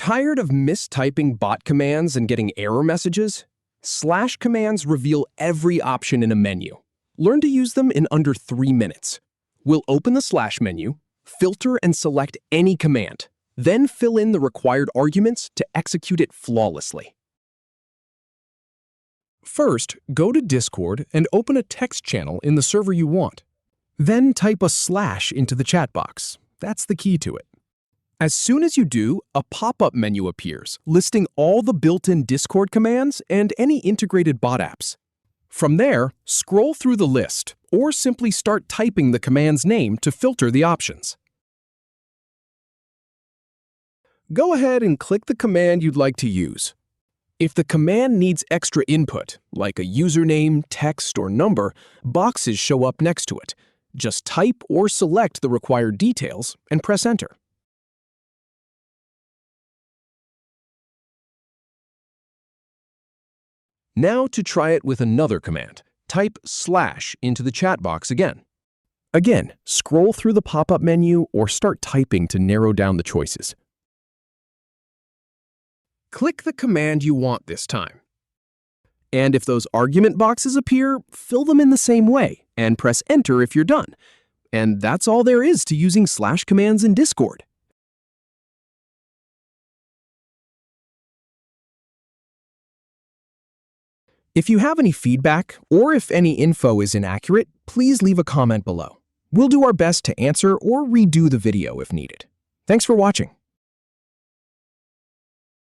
Tired of mistyping bot commands and getting error messages? Slash commands reveal every option in a menu. Learn to use them in under 3 minutes. We'll open the slash menu, filter and select any command, then fill in the required arguments to execute it flawlessly. First, go to Discord and open a text channel in the server you want. Then type a slash into the chat box. That's the key to it. As soon as you do, a pop-up menu appears, listing all the built-in Discord commands and any integrated bot apps. From there, scroll through the list, or simply start typing the command's name to filter the options. Go ahead and click the command you'd like to use. If the command needs extra input, like a username, text, or number, boxes show up next to it. Just type or select the required details and press Enter. Now to try it with another command. Type slash into the chat box again. Again, scroll through the pop-up menu or start typing to narrow down the choices. Click the command you want this time. And if those argument boxes appear, fill them in the same way and press Enter if you're done. And that's all there is to using slash commands in Discord. If you have any feedback, or if any info is inaccurate, please leave a comment below. We'll do our best to answer or redo the video if needed. Thanks for watching.